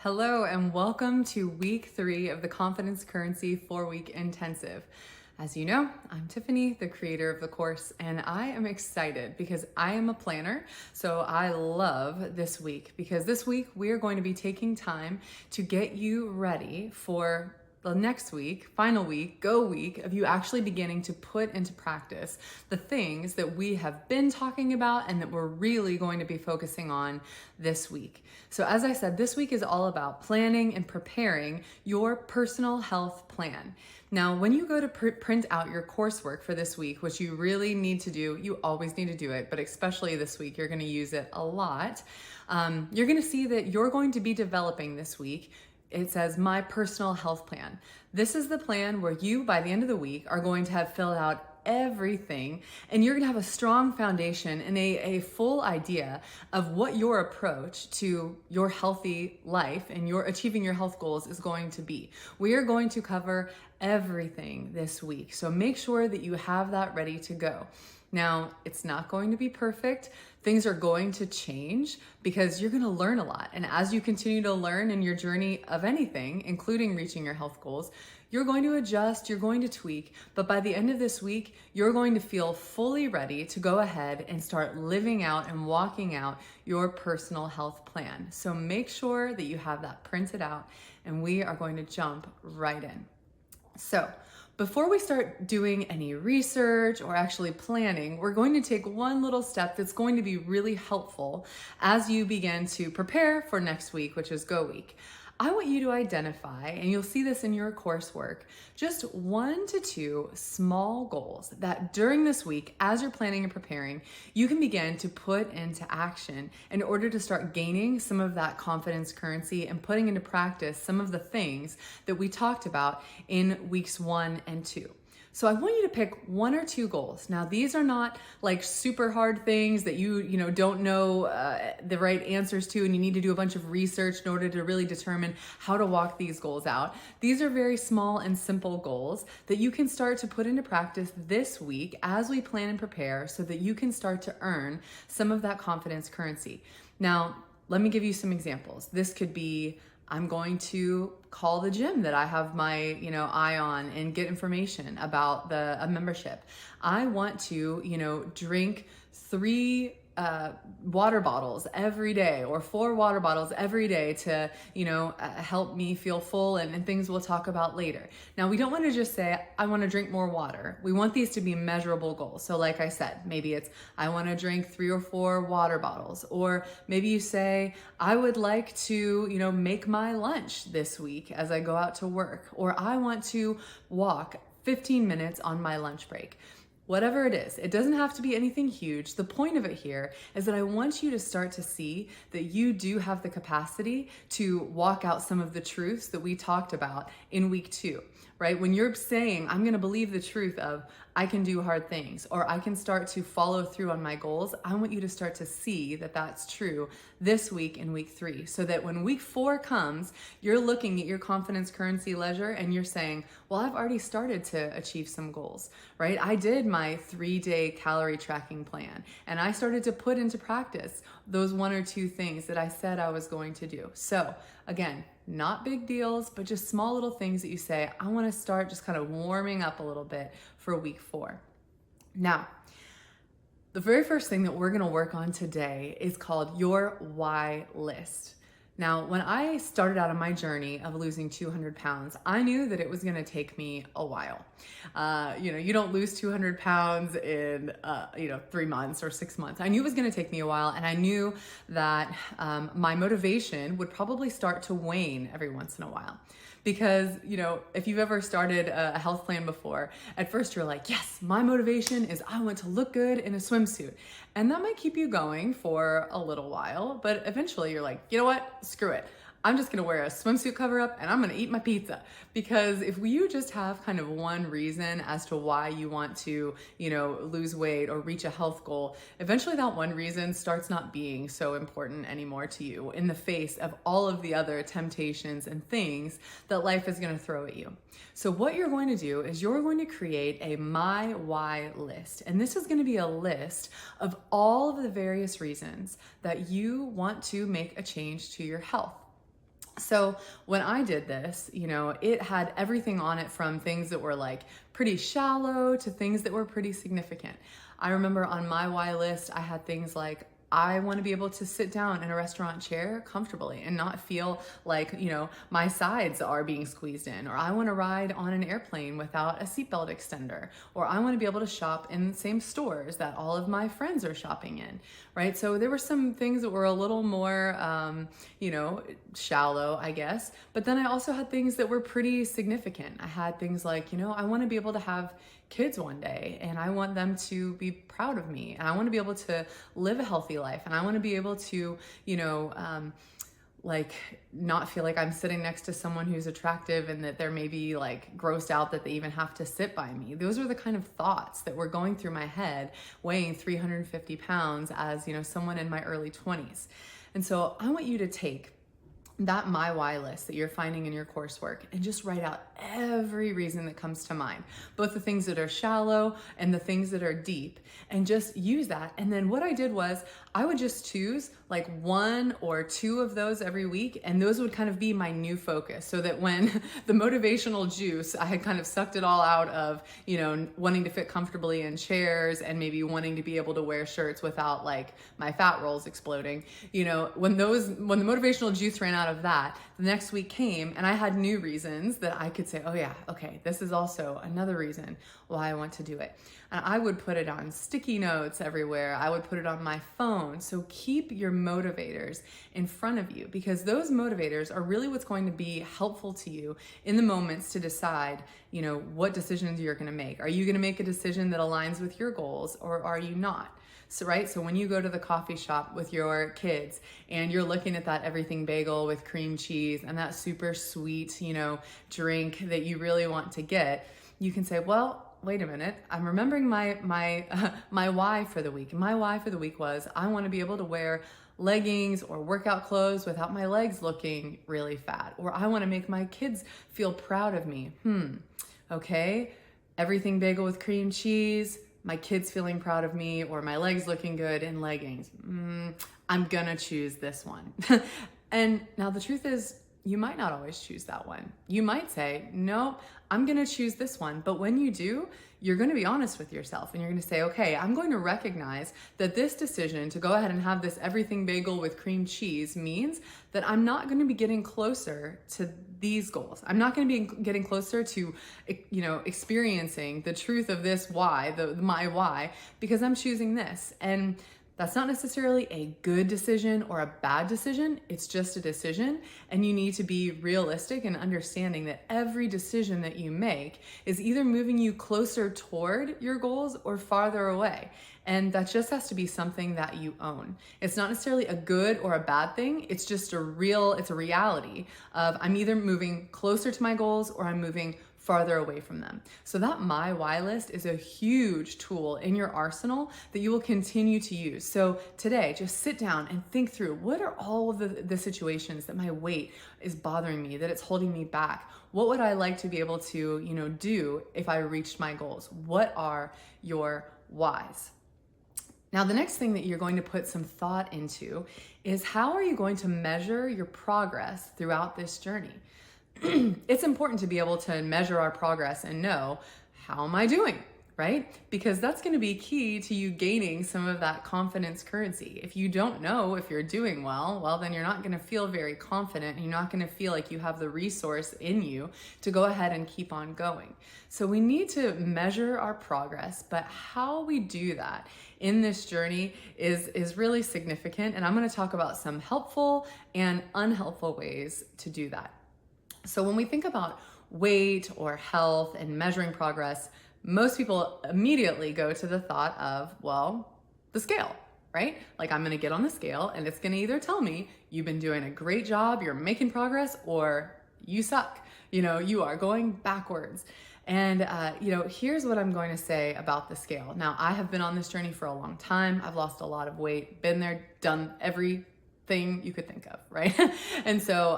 Hello and welcome to week 3 of the Confidence Currency 4-week intensive. As you know, I'm Tiffany, the creator of the course, and I am excited because I am a planner. So I love this week because this week we are going to be taking time to get you ready for the next week, final week, go week of you actually beginning to put into practice the things that we have been talking about and that we're really going to be focusing on this week. So as I said, this week is all about planning and preparing your personal health plan. Now, when you go to print out your coursework for this week, which you really need to do, you always need to do it, but especially this week, you're going to use it a lot. You're going to see that you're going to be developing this week. It says my personal health plan. This is the plan where you, by the end of the week, are going to have filled out everything, and you're gonna have a strong foundation and a full idea of what your approach to your healthy life and your achieving your health goals is going to be. We are going to cover everything this week, so make sure that you have that ready to go. Now, it's not going to be perfect. Things are going to change because you're going to learn a lot. And as you continue to learn in your journey of anything, including reaching your health goals, you're going to adjust, you're going to tweak, but by the end of this week, you're going to feel fully ready to go ahead and start living out and walking out your personal health plan. So make sure that you have that printed out, and we are going to jump right in. So, before we start doing any research or actually planning, we're going to take one little step that's going to be really helpful as you begin to prepare for next week, which is Go Week. I want you to identify, and you'll see this in your coursework, just 1 to 2 small goals that during this week, as you're planning and preparing, you can begin to put into action in order to start gaining some of that confidence currency and putting into practice some of the things that we talked about in weeks 1 and 2. So I want you to pick 1 or 2 goals. Now, these are not like super hard things that you don't know the right answers to, and you need to do a bunch of research in order to really determine how to walk these goals out. These are very small and simple goals that you can start to put into practice this week as we plan and prepare so that you can start to earn some of that confidence currency. Now, let me give you some examples. This could be, I'm going to call the gym that I have my, eye on and get information about a membership. I want to, drink 3 water bottles every day or 4 water bottles every day to, help me feel full and things we'll talk about later. Now, we don't want to just say, I want to drink more water. We want these to be measurable goals. So like I said, maybe it's, I want to drink 3 or 4 water bottles, or maybe you say, I would like to, make my lunch this week as I go out to work, or I want to walk 15 minutes on my lunch break. Whatever it is, it doesn't have to be anything huge. The point of it here is that I want you to start to see that you do have the capacity to walk out some of the truths that we talked about in week 2, right? When you're saying, I'm going to believe the truth of, I can do hard things, or I can start to follow through on my goals, I want you to start to see that that's true this week in week 3, so that when week 4 comes, you're looking at your confidence currency ledger and you're saying, well, I've already started to achieve some goals, right? I did my 3-day calorie tracking plan, and I started to put into practice those 1 or 2 things that I said I was going to do. So again, not big deals, but just small little things that you say, I want to start just kind of warming up a little bit for week 4. Now, the very first thing that we're going to work on today is called your why list. Now, when I started out on my journey of losing 200 pounds, I knew that it was going to take me a while. You don't lose 200 pounds in, 3 months or 6 months. I knew it was going to take me a while, and I knew that my motivation would probably start to wane every once in a while. Because, if you've ever started a health plan before, at first you're like, yes, my motivation is I want to look good in a swimsuit. And that might keep you going for a little while, but eventually you're like, you know what, screw it. I'm just gonna wear a swimsuit cover up and I'm gonna eat my pizza. Because if you just have kind of one reason as to why you want to, lose weight or reach a health goal, eventually that one reason starts not being so important anymore to you in the face of all of the other temptations and things that life is gonna throw at you. So what you're going to do is you're going to create a my why list. And this is gonna be a list of all of the various reasons that you want to make a change to your health. So when I did this, it had everything on it from things that were like pretty shallow to things that were pretty significant. I remember on my why list, I had things like, I want to be able to sit down in a restaurant chair comfortably and not feel like, my sides are being squeezed in, or I want to ride on an airplane without a seatbelt extender, or I want to be able to shop in the same stores that all of my friends are shopping in, right? So there were some things that were a little more, shallow, I guess. But then I also had things that were pretty significant. I had things like, I want to be able to have kids one day and I want them to be proud of me, and I want to be able to live a healthy life, and I want to be able to, like not feel like I'm sitting next to someone who's attractive and that they're maybe like grossed out that they even have to sit by me. Those are the kind of thoughts that were going through my head weighing 350 pounds as, someone in my early 20s. And so I want you to take that my why list that you're finding in your coursework and just write out every reason that comes to mind, both the things that are shallow and the things that are deep, and just use that. And then what I did was I would just choose like 1 or 2 of those every week, and those would kind of be my new focus, so that when the motivational juice, I had kind of sucked it all out of, wanting to fit comfortably in chairs and maybe wanting to be able to wear shirts without like my fat rolls exploding. When the motivational juice ran out of that, the next week came and I had new reasons that I could say, oh yeah, okay, this is also another reason why I want to do it. And I would put it on sticky notes everywhere. I would put it on my phone. So keep your motivators in front of you, because those motivators are really what's going to be helpful to you in the moments to decide, what decisions you're going to make. Are you going to make a decision that aligns with your goals, or are you not? So, right. So when you go to the coffee shop with your kids and you're looking at that everything bagel with cream cheese and that super sweet, drink that you really want to get, you can say, well, wait a minute, I'm remembering my why for the week. My why for the week was I want to be able to wear leggings or workout clothes without my legs looking really fat, or I want to make my kids feel proud of me. Okay, everything bagel with cream cheese, my kids feeling proud of me, or my legs looking good in leggings. I'm gonna choose this one. And now the truth is, you might not always choose that one. You might say, no, I'm gonna choose this one. But when you do, you're gonna be honest with yourself and you're gonna say, okay, I'm going to recognize that this decision to go ahead and have this everything bagel with cream cheese means that I'm not gonna be getting closer to these goals. I'm not gonna be getting closer to, experiencing the truth of this why, my why, because I'm choosing this. And that's not necessarily a good decision or a bad decision. It's just a decision. And you need to be realistic and understanding that every decision that you make is either moving you closer toward your goals or farther away. And that just has to be something that you own. It's not necessarily a good or a bad thing. It's just it's a reality of I'm either moving closer to my goals or I'm moving farther away from them. So that my why list is a huge tool in your arsenal that you will continue to use. So today, just sit down and think through, what are all of the situations that my weight is bothering me, that it's holding me back? What would I like to be able to, do if I reached my goals? What are your whys? Now, the next thing that you're going to put some thought into is, how are you going to measure your progress throughout this journey? It's important to be able to measure our progress and know, how am I doing, right? Because that's going to be key to you gaining some of that confidence currency. If you don't know if you're doing well, then you're not going to feel very confident, and you're not going to feel like you have the resource in you to go ahead and keep on going. So we need to measure our progress, but how we do that in this journey is really significant. And I'm going to talk about some helpful and unhelpful ways to do that. So when we think about weight or health and measuring progress, most people immediately go to the thought of, well, the scale, right? Like, I'm gonna get on the scale and it's gonna either tell me you've been doing a great job, you're making progress, or you suck, you are going backwards. And, here's what I'm going to say about the scale. Now, I have been on this journey for a long time. I've lost a lot of weight, been there, done everything you could think of, right? And so,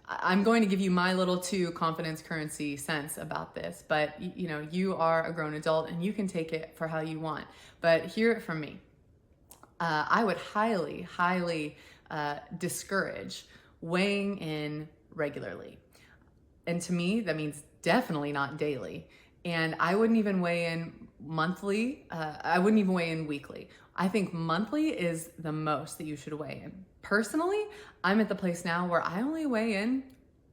I'm going to give you my little confidence currency sense about this, but you are a grown adult and you can take it for how you want, but hear it from me. I would highly discourage weighing in regularly. And to me, that means definitely not daily. And I wouldn't even weigh in monthly. I wouldn't even weigh in weekly. I think monthly is the most that you should weigh in. Personally, I'm at the place now where I only weigh in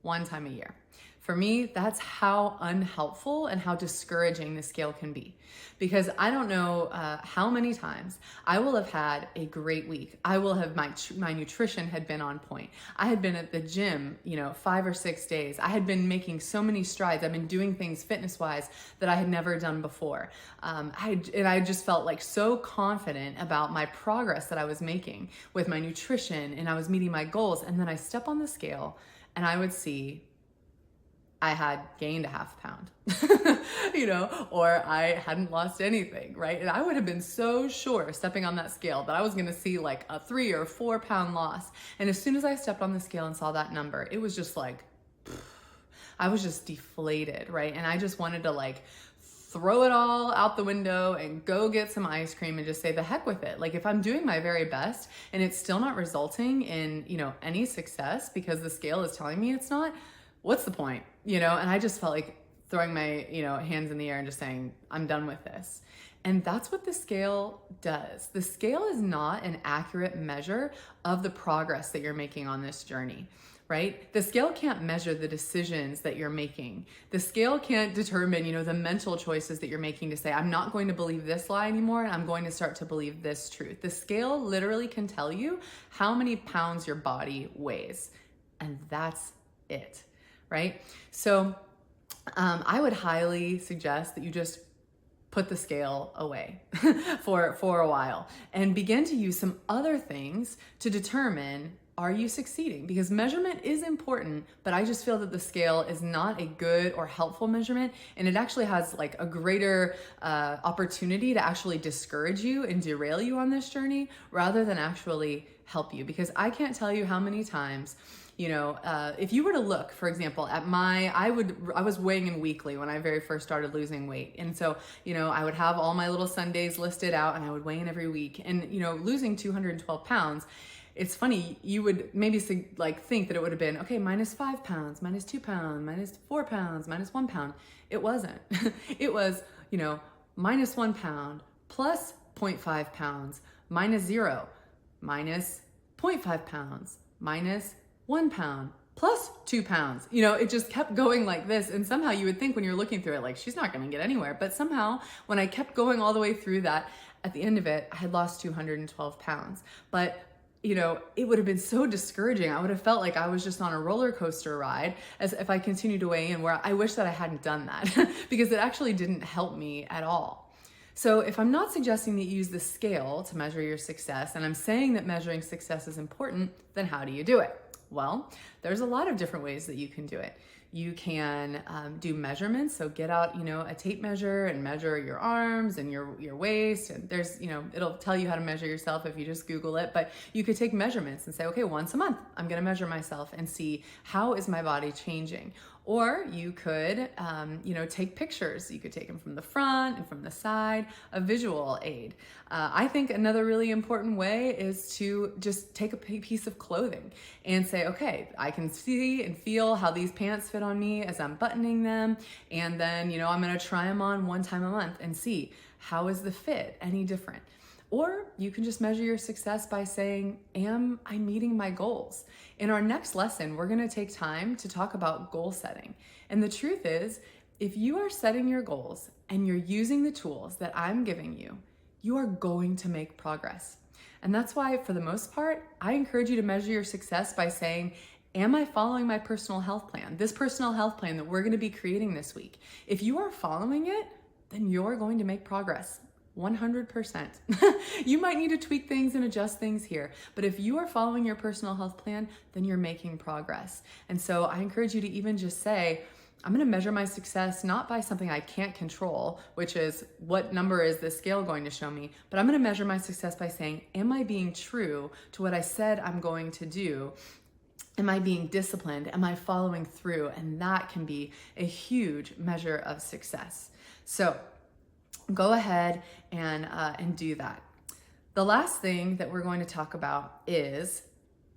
one time a year. For me, that's how unhelpful and how discouraging the scale can be. Because I don't know how many times I will have had a great week. I will have, my nutrition had been on point. I had been at the gym, 5 or 6 days. I had been making so many strides. I've been doing things fitness-wise that I had never done before. I just felt like so confident about my progress that I was making with my nutrition, and I was meeting my goals. And then I step on the scale and I would see I had gained a half pound, or I hadn't lost anything, right? And I would have been so sure stepping on that scale that I was gonna see like a 3 or 4 pound loss. And as soon as I stepped on the scale and saw that number, it was just like, I was just deflated, right? And I just wanted to like throw it all out the window and go get some ice cream and just say the heck with it. Like if I'm doing my very best and it's still not resulting in, any success because the scale is telling me it's not, what's the point? And I just felt like throwing my, hands in the air and just saying, I'm done with this. And that's what the scale does. The scale is not an accurate measure of the progress that you're making on this journey, right? The scale can't measure the decisions that you're making. The scale can't determine, the mental choices that you're making to say, I'm not going to believe this lie anymore, and I'm going to start to believe this truth. The scale literally can tell you how many pounds your body weighs, and that's it. Right? So I would highly suggest that you just put the scale away for a while and begin to use some other things to determine, are you succeeding? Because measurement is important, but I just feel that the scale is not a good or helpful measurement, and it actually has like a greater opportunity to actually discourage you and derail you on this journey rather than actually help you. Because I can't tell you how many times if you were to look, for example, at I was weighing in weekly when I very first started losing weight. And so, I would have all my little Sundays listed out and I would weigh in every week. And, losing 212 pounds, it's funny, you would maybe think that it would have been, okay, minus 5 pounds, minus 2 pounds, minus 4 pounds, minus 1 pound. It wasn't. It was, minus 1 pound plus 0.5 pounds, minus 0, minus 0.5 pounds, minus 1 pound plus 2 pounds. It just kept going like this. And somehow you would think when you're looking through it, like she's not going to get anywhere. But somehow when I kept going all the way through that, at the end of it, I had lost 212 pounds. But it would have been so discouraging. I would have felt like I was just on a roller coaster ride as if I continued to weigh in, where I wish that I hadn't done that because it actually didn't help me at all. So if I'm not suggesting that you use the scale to measure your success, and I'm saying that measuring success is important, then how do you do it? Well, there's a lot of different ways that you can do it. You can do measurements. So get out, a tape measure and measure your arms and your waist. And there's, it'll tell you how to measure yourself if you just Google it. But you could take measurements and say, okay, once a month, I'm going to measure myself and see how is my body changing. Or you could, take pictures. You could take them from the front and from the side, a visual aid. I think another really important way is to just take a piece of clothing and say, okay, I can see and feel how these pants fit on me as I'm buttoning them. And then, I'm going to try them on one time a month and see how is the fit any different. Or you can just measure your success by saying, am I meeting my goals? In our next lesson, we're gonna take time to talk about goal setting. And the truth is, if you are setting your goals and you're using the tools that I'm giving you, you are going to make progress. And that's why, for the most part, I encourage you to measure your success by saying, am I following my personal health plan? This personal health plan that we're gonna be creating this week. If you are following it, then you're going to make progress. 100%. You might need to tweak things and adjust things here, but if you are following your personal health plan, then you're making progress. And so I encourage you to even just say, I'm going to measure my success not by something I can't control, which is what number is this scale going to show me, but I'm going to measure my success by saying, am I being true to what I said I'm going to do? Am I being disciplined? Am I following through? And that can be a huge measure of success. So go ahead and do that. The last thing that we're going to talk about is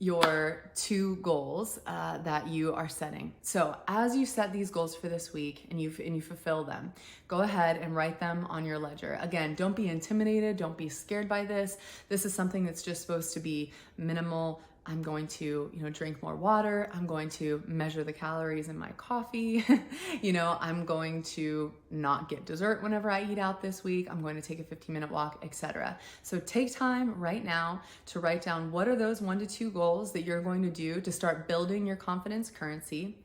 your 2 goals that you are setting. So as you set these goals for this week and you fulfill them, go ahead and write them on your ledger. Again, don't be intimidated, don't be scared by this. This is something that's just supposed to be minimal. I'm going to, drink more water. I'm going to measure the calories in my coffee. I'm going to not get dessert whenever I eat out this week. I'm going to take a 15-minute walk, etc. So take time right now to write down what are those 1 to 2 goals that you're going to do to start building your confidence currency.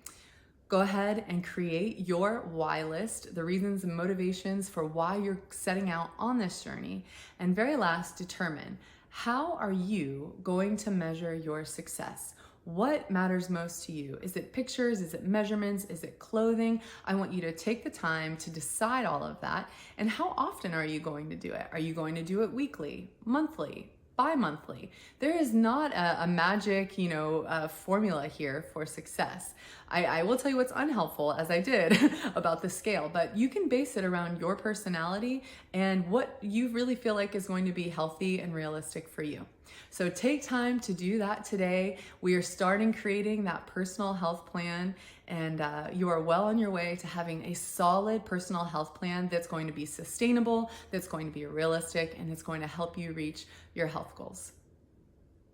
Go ahead and create your why list, the reasons and motivations for why you're setting out on this journey. And very last, determine, how are you going to measure your success? What matters most to you? Is it pictures? Is it measurements? Is it clothing? I want you to take the time to decide all of that. And how often are you going to do it? Are you going to do it weekly, monthly, bi-monthly? There is not a magic, formula here for success. I will tell you what's unhelpful, as I did, about the scale, but you can base it around your personality and what you really feel like is going to be healthy and realistic for you. So take time to do that today. We are starting creating that personal health plan, and you are well on your way to having a solid personal health plan that's going to be sustainable, that's going to be realistic, and it's going to help you reach your health goals.